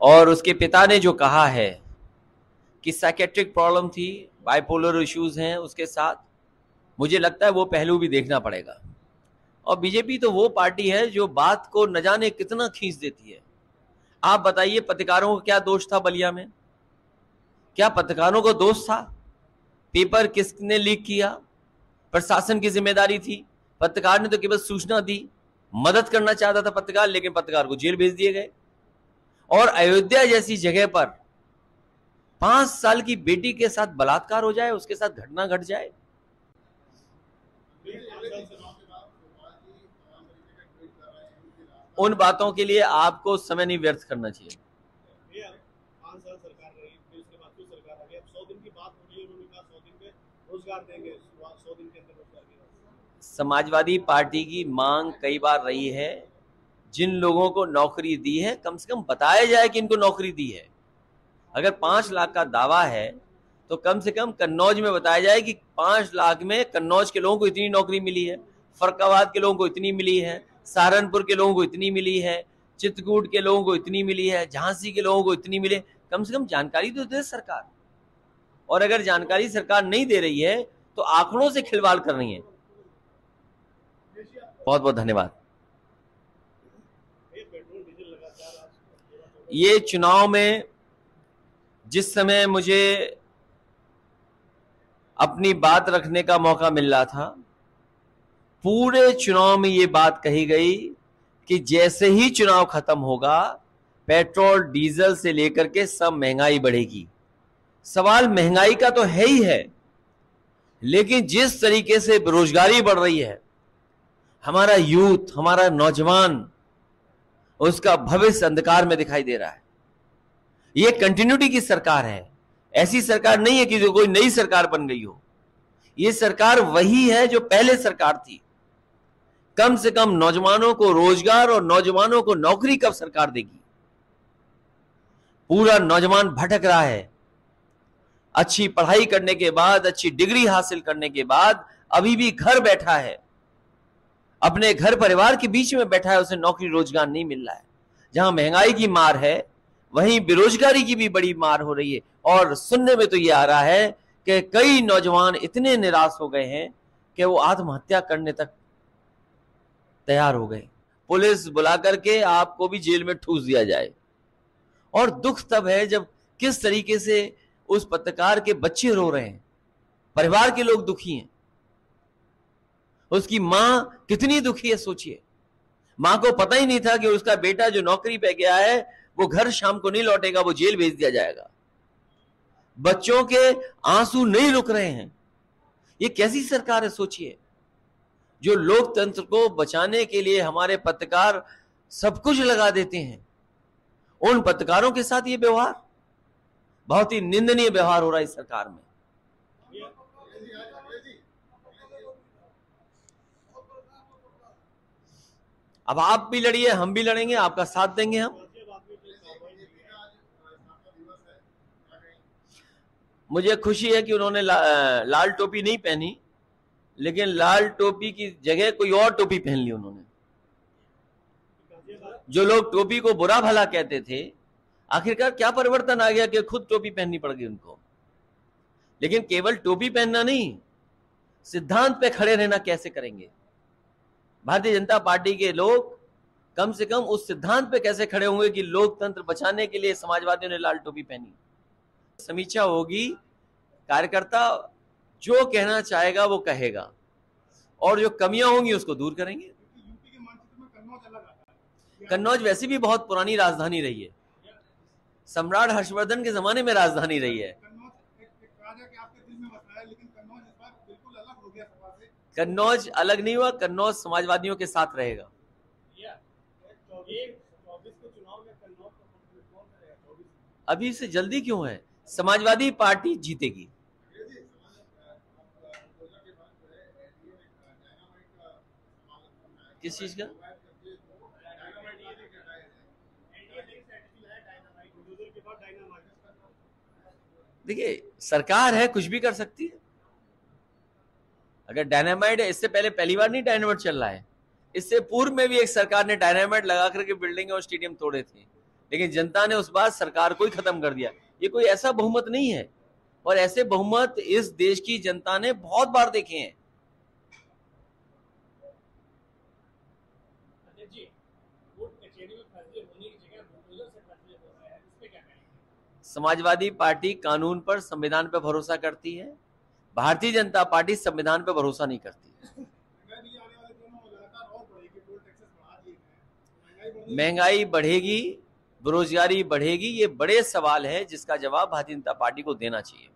और उसके पिता ने जो कहा है कि साइकेट्रिक प्रॉब्लम थी, बाइपोलर इश्यूज हैं उसके साथ, मुझे लगता है वो पहलू भी देखना पड़ेगा। और बीजेपी तो वो पार्टी है जो बात को न जाने कितना खींच देती है। आप बताइए, पत्रकारों को क्या दोष था बलिया में? क्या पत्रकारों को दोष था? पेपर किसने लीक किया? प्रशासन की जिम्मेदारी थी। पत्रकार ने तो केवल सूचना दी, मदद करना चाहता था पत्रकार, लेकिन पत्रकार को जेल भेज दिए गए। और अयोध्या जैसी जगह पर 5 साल की बेटी के साथ बलात्कार हो जाए, उसके साथ घटना घट जाए। उन बातों के लिए आपको समय नहीं व्यर्थ करना चाहिए। समाजवादी पार्टी की मांग कई बार रही है, जिन लोगों को नौकरी दी है कम से कम बताया जाए कि इनको नौकरी दी है। अगर 5 लाख का दावा है तो कम से कम कन्नौज में बताया जाए कि 5 लाख में कन्नौज के लोगों को इतनी नौकरी मिली है, फर्रुखाबाद के लोगों को इतनी मिली है, सहारनपुर के लोगों को इतनी मिली है, चित्रकूट के लोगों को इतनी मिली है, झांसी के लोगों को इतनी मिले। कम से कम जानकारी तो दे सरकार। और अगर जानकारी सरकार नहीं दे रही है तो आंकड़ों से खिलवाड़ कर रही है। बहुत बहुत धन्यवाद। ये चुनाव में जिस समय मुझे अपनी बात रखने का मौका मिल रहा था, पूरे चुनाव में ये बात कही गई कि जैसे ही चुनाव खत्म होगा पेट्रोल डीजल से लेकर के सब महंगाई बढ़ेगी। सवाल महंगाई का तो है ही है, लेकिन जिस तरीके से बेरोजगारी बढ़ रही है, हमारा यूथ, हमारा नौजवान, उसका भविष्य अंधकार में दिखाई दे रहा है। ये कंटिन्यूटी की सरकार है, ऐसी सरकार नहीं है कि जो कोई नई सरकार बन गई हो। ये सरकार वही है जो पहले सरकार थी। कम से कम नौजवानों को रोजगार और नौजवानों को नौकरी कब सरकार देगी? पूरा नौजवान भटक रहा है। अच्छी पढ़ाई करने के बाद, अच्छी डिग्री हासिल करने के बाद अभी भी घर बैठा है, अपने घर परिवार के बीच में बैठा है, उसे नौकरी रोजगार नहीं मिल रहा है। जहां महंगाई की मार है वहीं बेरोजगारी की भी बड़ी मार हो रही है। और सुनने में तो ये आ रहा है कि कई नौजवान इतने निराश हो गए हैं कि वो आत्महत्या करने तक तैयार हो गए। पुलिस बुला करके आपको भी जेल में ठूस दिया जाए। और दुख तब है जब किस तरीके से उस पत्रकार के बच्चे रो रहे हैं, परिवार के लोग दुखी हैं, उसकी मां कितनी दुखी है सोचिए। मां को पता ही नहीं था कि उसका बेटा जो नौकरी पे गया है वो घर शाम को नहीं लौटेगा, वो जेल भेज दिया जाएगा। बच्चों के आंसू नहीं रुक रहे हैं। ये कैसी सरकार है सोचिए। जो लोकतंत्र को बचाने के लिए हमारे पत्रकार सब कुछ लगा देते हैं, उन पत्रकारों के साथ ये व्यवहार, बहुत ही निंदनीय व्यवहार हो रहा है इस सरकार में। अब आप भी लड़िए, हम भी लड़ेंगे, आपका साथ देंगे हम। मुझे खुशी है कि उन्होंने लाल टोपी नहीं पहनी, लेकिन लाल टोपी की जगह कोई और टोपी पहन ली उन्होंने। जो लोग टोपी को बुरा भला कहते थे, आखिरकार क्या परिवर्तन आ गया कि खुद टोपी पहननी पड़ गई उनको। लेकिन केवल टोपी पहनना नहीं, सिद्धांत पे खड़े रहना कैसे करेंगे? भारतीय जनता पार्टी के लोग कम से कम उस सिद्धांत पे कैसे खड़े होंगे कि लोकतंत्र बचाने के लिए समाजवादियों ने लाल टोपी पहनी। समीक्षा होगी, कार्यकर्ता जो कहना चाहेगा वो कहेगा, और जो कमियां होंगी उसको दूर करेंगे। कन्नौज वैसे भी बहुत पुरानी राजधानी रही है, सम्राट हर्षवर्धन के जमाने में राजधानी रही है। कन्नौज अलग नहीं हुआ, कन्नौज समाजवादियों के साथ रहेगा। अभी से जल्दी क्यों है? समाजवादी पार्टी जीतेगी। किस चीज का? देखिए, सरकार है, कुछ भी कर सकती है। अगर डायनामाइट है, इससे पहले पहली बार नहीं डायनामाइट चल रहा है, इससे पूर्व में भी एक सरकार ने डायनामाइट लगा करके बिल्डिंग और स्टेडियम तोड़े थे, लेकिन जनता ने उस बार सरकार को ही खत्म कर दिया। ये कोई ऐसा बहुमत नहीं है, और ऐसे बहुमत इस देश की जनता ने बहुत बार देखे हैं। समाजवादी पार्टी कानून पर, संविधान पर भरोसा करती है। भारतीय जनता पार्टी संविधान पर भरोसा नहीं करती है। महंगाई बढ़ेगी, बेरोजगारी बढ़ेगी, ये बड़े सवाल है जिसका जवाब भारतीय जनता पार्टी को देना चाहिए।